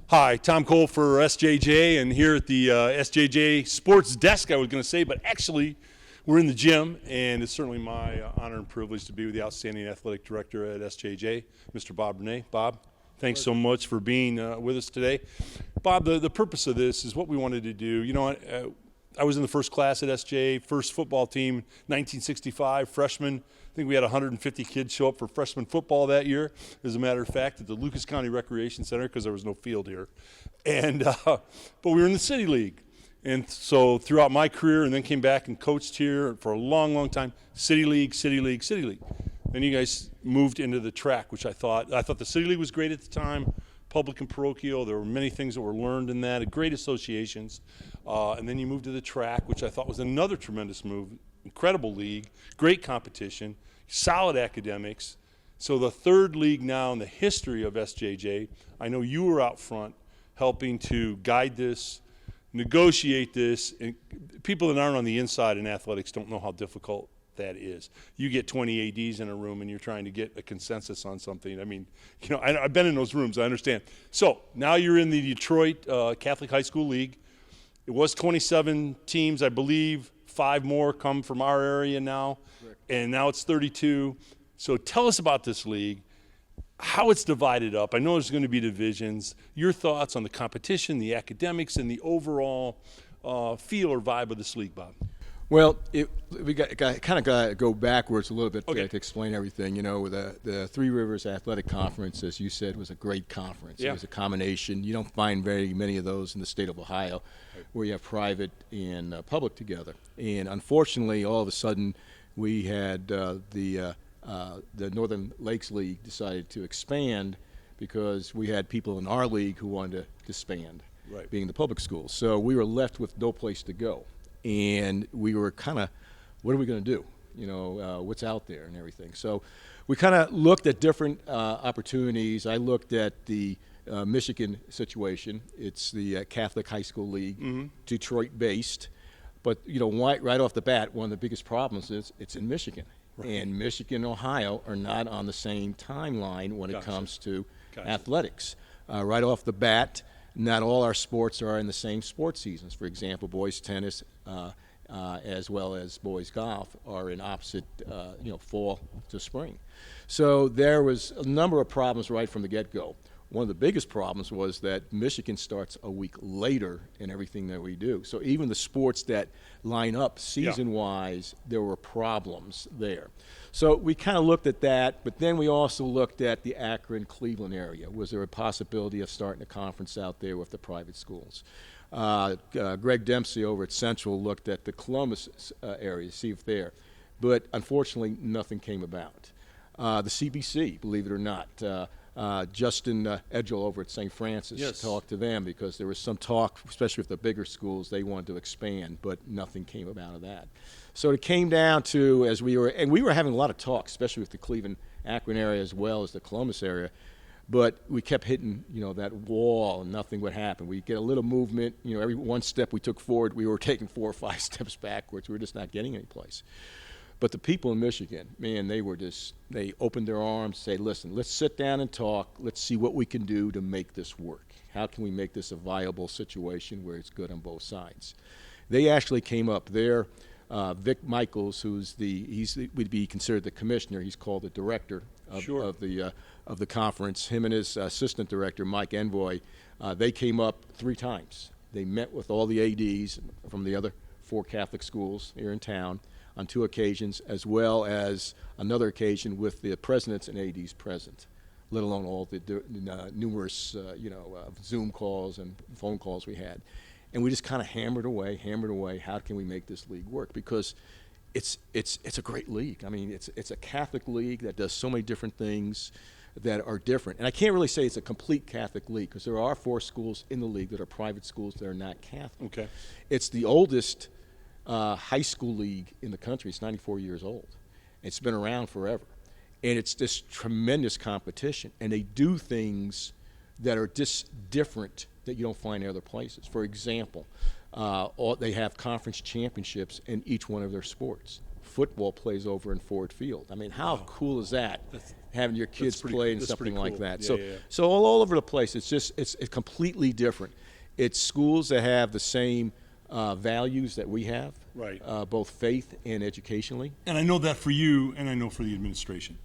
Hi, Tom Cole for SJJ, and here at the SJJ Sports Desk, I was going to say, but actually, we're in the gym, and it's certainly my honor and privilege to be with the outstanding athletic director at SJJ, Mr. Bob Renee. Bob, thanks so much for being with us today. Bob, the purpose of this is what we wanted to do. You know, I was in the first class at SJ, first football team, 1965, freshman. I think we had 150 kids show up for freshman football that year, as a matter of fact, at the Lucas County Recreation Center because there was no field here. And but we were in the City League. And so throughout my career, and then came back and coached here for a long, long time, City League, City League, City League. Then you guys moved into the track, which I thought the City League was great at the time, public and parochial. There were many things that were learned in that, great associations. And then you moved to the track, which I thought was another tremendous move, incredible league, great competition, solid academics. So the third league now in the history of SJJ, I know you were out front helping to guide this, negotiate this, and people that aren't on the inside in athletics don't know how difficult that is. You get 20 ADs in a room and you're trying to get a consensus on something. I mean, you know, I've been in those rooms, I understand. So now you're in the Detroit Catholic High School League. It was 27 teams, I believe. 5 more come from our area now, correct. And now it's 32. So tell us about this league, how it's divided up. I know there's going to be divisions. Your thoughts on the competition, the academics, and the overall feel or vibe of this league, Bob. Well, we kind of got to go backwards a little bit to explain everything. You know, the Three Rivers Athletic Conference, as you said, was a great conference. Yeah. It was a combination. You don't find very many of those in the state of Ohio, where you have private and public together. And unfortunately, all of a sudden, we had the Northern Lakes League decided to expand because we had people in our league who wanted to disband, right, being the public schools. So we were left with no place to go. And we were kind of, what are we going to do? You know, what's out there and everything. So we kind of looked at different opportunities. I looked at the Michigan situation. It's the Catholic High School League, Detroit-based. But, you know, right off the bat, one of the biggest problems is it's in Michigan. Right. And Michigan and Ohio are not on the same timeline when it comes to athletics. Right off the bat, not all our sports are in the same sports seasons. For example, boys tennis, as well as boys golf, are in opposite, fall to spring. So there was a number of problems right from the get-go. One of the biggest problems was that Michigan starts a week later in everything that we do. So even the sports that line up season-wise, there were problems there. So we kind of looked at that, but then we also looked at the Akron-Cleveland area. Was there a possibility of starting a conference out there with the private schools? Greg Dempsey over at Central looked at the Columbus area to see if there. But unfortunately, nothing came about. The CBC, believe it or not, Justin Edgell over at St. Francis talked to them because there was some talk, especially with the bigger schools, they wanted to expand, but nothing came about of that. So it came down to, we were having a lot of talk, especially with the Cleveland, Akron area as well as the Columbus area, but we kept hitting, that wall and nothing would happen. We get a little movement, every one step we took forward, we were taking 4 or 5 steps backwards. We were just not getting any place. But the people in Michigan, man, they opened their arms, say, listen, let's sit down and talk. Let's see what we can do to make this work. How can we make this a viable situation where it's good on both sides? They actually came up there. Vic Michaels, would be considered the commissioner. He's called the director of the conference. Him and his assistant director, Mike Envoy, they came up 3 times. They met with all the ADs from the other 4 Catholic schools here in town on 2 occasions, as well as another occasion with the presidents and ADs present, let alone all the numerous Zoom calls and phone calls we had. And we just kind of hammered away, how can we make this league work? Because it's a great league. I mean, it's a Catholic league that does so many different things that are different. And I can't really say it's a complete Catholic league because there are 4 schools in the league that are private schools that are not Catholic. Okay. It's the oldest high school league in the country. It's 94 years old. It's been around forever. And it's this tremendous competition. And they do things that are just different that you don't find in other places. For example, they have conference championships in each one of their sports. Football plays over in Ford Field. I mean, how cool is that? having your kids pretty- play in that's something pretty like cool. that. Yeah, So, yeah, yeah. so all over the place, it's completely different. It's schools that have the same values that we have, Right. both faith and educationally. And I know that for you, and I know for the administration,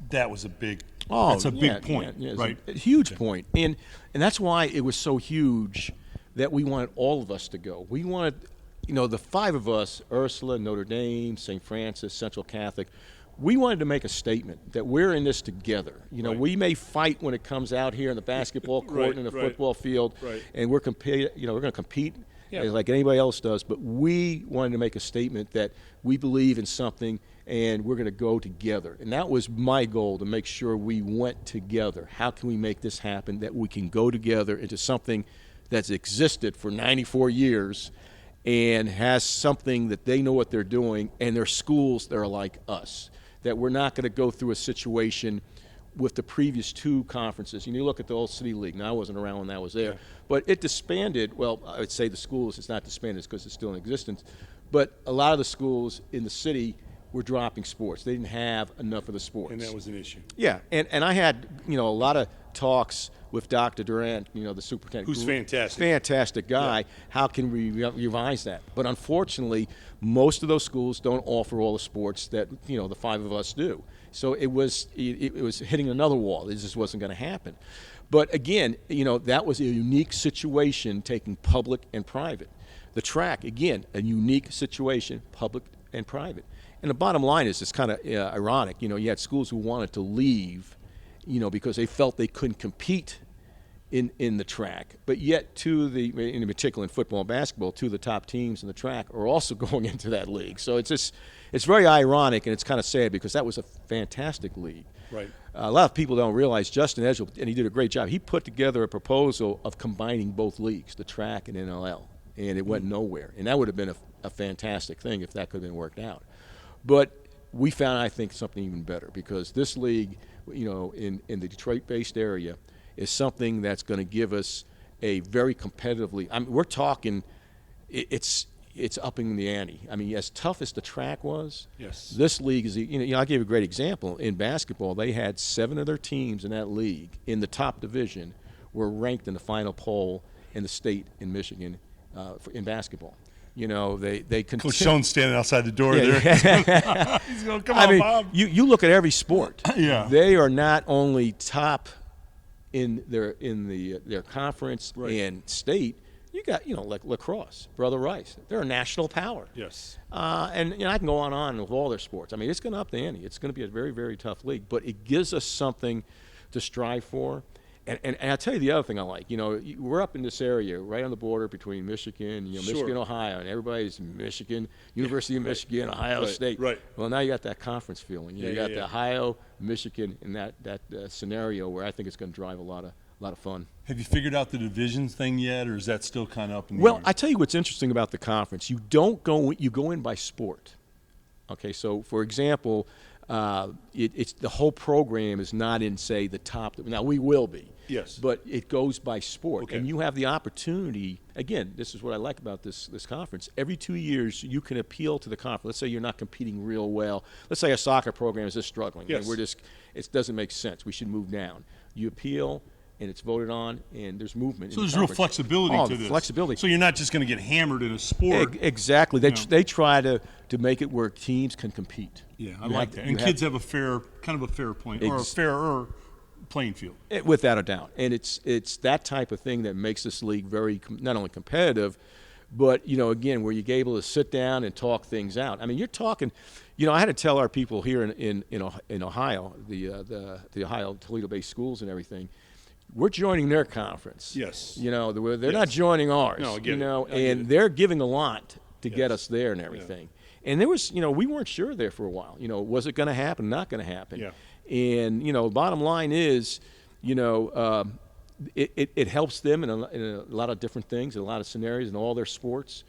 that was a big. That's a big point, it's right? A huge point. And that's why it was so huge that we wanted all of us to go. We wanted, the five of us, Ursula, Notre Dame, St. Francis, Central Catholic, we wanted to make a statement that we're in this together. Right. We may fight when it comes out here in the basketball court Right, and the right, football field, right. and we're going to compete Yeah. like anybody else does, but we wanted to make a statement that we believe in something and we're going to go together. And that was my goal, to make sure we went together. How can we make this happen, that we can go together into something that's existed for 94 years and has something that they know what they're doing, and their schools that are like us, that we're not going to go through a situation with the previous two conferences. You look at the old City League. Now, I wasn't around when that was there, but it disbanded. Well, I would say the schools, it's not disbanded because it's still in existence, but a lot of the schools in the city were dropping sports. They didn't have enough of the sports. And that was an issue. Yeah, and I had, a lot of talks with Dr. Durant, the superintendent. Who's fantastic. Fantastic guy. How can we revise that? But unfortunately, most of those schools don't offer all the sports that, the five of us do. So it was hitting another wall. It just wasn't going to happen. But again, that was a unique situation, taking public and private. The track, again, a unique situation, public and private. And the bottom line is, it's kind of ironic. You had schools who wanted to leave, because they felt they couldn't compete in the track. But yet, in particular in football and basketball, two of the top teams in the track are also going into that league. So it's very ironic, and it's kind of sad, because that was a fantastic league. Right. A lot of people don't realize Justin Edgell, and he did a great job. He put together a proposal of combining both leagues, the track and NLL, and it went nowhere. And that would have been a fantastic thing if that could have been worked out. But we found, I think, something even better, because this league, in the Detroit-based area, is something that's going to give us a very competitively. We're talking, it's upping the ante. As tough as the track was, Yes. this league is. I'll give you a great example. In basketball, they had 7 of their teams in that league in the top division were ranked in the final poll in the state in Michigan in basketball. They Coach Schoen's standing outside the door Yeah. there. He's going, come on, Bob. You look at every sport. Yeah. They are not only top in their conference Right. and state. You got like lacrosse, Brother Rice. They're a national power. Yes. And I can go on with all their sports. It's going to up the ante. It's going to be a very, very tough league, but it gives us something to strive for. And I'll tell you the other thing I like. We're up in this area right on the border between Michigan, Sure. Michigan, Ohio, and everybody's Michigan, University of Michigan, Ohio Right, State. right. Well, now you got that conference feeling. You got yeah. the Ohio, Michigan, and that scenario where I think it's going to drive a lot of fun. Have you figured out the divisions thing yet, or is that still kind of up in the Well, air? I tell you what's interesting about the conference. You go in by sport. Okay, so for example, it's the whole program is not in, say, the top. Now we will be. Yes. But it goes by sport, Okay. and you have the opportunity. Again, this is what I like about this conference. Every 2 years, you can appeal to the conference. Let's say you're not competing real well. Let's say a soccer program is just struggling. Yes. And it doesn't make sense. We should move down. You appeal, and it's voted on, and there's movement. So in the there's real conference. flexibility Oh, to the this. flexibility. So you're not just going to get hammered in a sport. Exactly. They try to make it where teams can compete. Yeah, I You like have- that. you And have- kids have a fair playing, or a fairer playing field. Without a doubt. And it's that type of thing that makes this league very not only competitive, but again, where you're able to sit down and talk things out. You're talking. I had to tell our people here in Ohio, the Ohio Toledo-based schools and everything. We're joining their conference. Yes. They're not joining ours. No, I get it. I get And it. they're giving a lot to get Yes. us there and everything. And there was, we weren't sure there for a while. Was it going to happen? Not going to happen. Yeah. And bottom line is, it helps them in a lot of different things, in a lot of scenarios, in all their sports.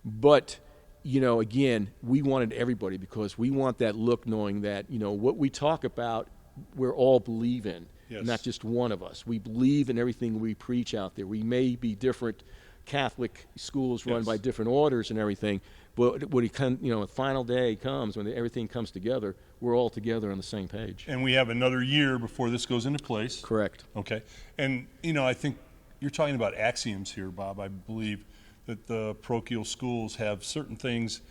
But again, we wanted everybody, because we want that look, knowing that what we talk about, we're all believe in. Yes. Not just one of us. We believe in everything we preach out there. We may be different Catholic schools run Yes. by different orders and everything. But when the final day comes, when everything comes together, we're all together on the same page. And we have another year before this goes into place. Correct. Okay. And, I think you're talking about axioms here, Bob. I believe that the parochial schools have certain things,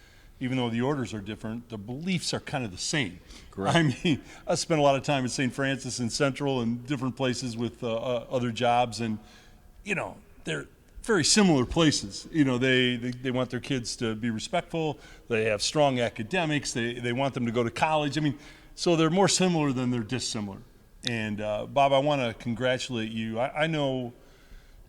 even though the orders are different, the beliefs are kind of the same. Correct. I mean, I spent a lot of time at St. Francis and Central and different places with other jobs, and, they're very similar places. They want their kids to be respectful. They have strong academics. They want them to go to college. I mean, so they're more similar than they're dissimilar. And, Bob, I want to congratulate you. I know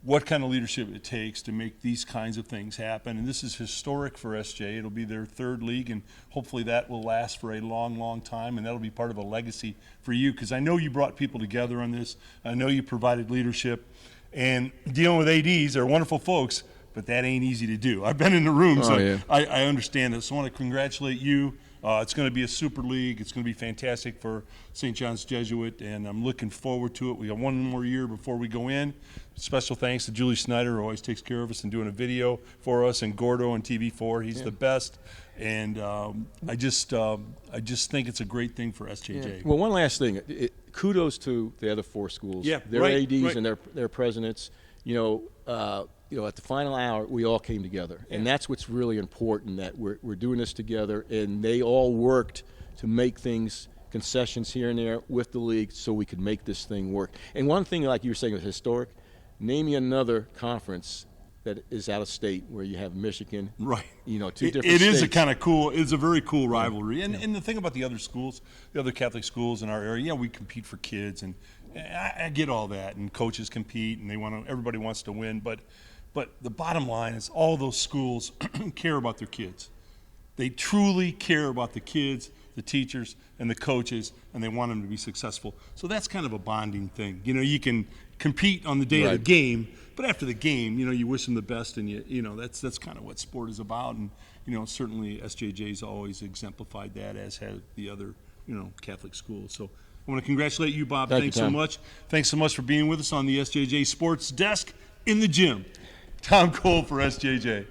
what kind of leadership it takes to make these kinds of things happen. And this is historic for SJ. It'll be their third league, and hopefully that will last for a long, long time, and that'll be part of a legacy for you, because I know you brought people together on this. I know you provided leadership. And dealing with ADs, they're wonderful folks, but that ain't easy to do. I've been in the room, so yeah. I understand this. So I want to congratulate you. It's going to be a super league. It's going to be fantastic for St. John's Jesuit, and I'm looking forward to it. We have one more year before we go in. Special thanks to Julie Snyder, who always takes care of us and doing a video for us, and Gordo on TV4. He's the best. And I just think it's a great thing for SJJ. Well, one last thing. Kudos to the other 4 schools. Yeah, their right, ADs right. and their presidents. At the final hour, we all came together, and that's what's really important. That we're doing this together, and they all worked to make things, concessions here and there with the league, so we could make this thing work. And one thing, like you were saying, was historic. Name me another conference that is out of state where you have Michigan. Right. Two different It is states. a kind of cool, it's a very cool rivalry. And the thing about the other schools, the other Catholic schools in our area, we compete for kids, and I get all that, and coaches compete, and everybody wants to win, but the bottom line is all those schools care about their kids. They truly care about the kids, the teachers, and the coaches, and they want them to be successful. So that's kind of a bonding thing. You can compete on the day of the Right. game, but after the game, you wish them the best, and that's kind of what sport is about. And certainly SJJ's always exemplified that, as have the other Catholic schools. So I want to congratulate you, Bob. Thank you, Thanks so Tom. much. Thanks so much for being with us on the SJJ Sports Desk in the gym. Tom Cole for SJJ.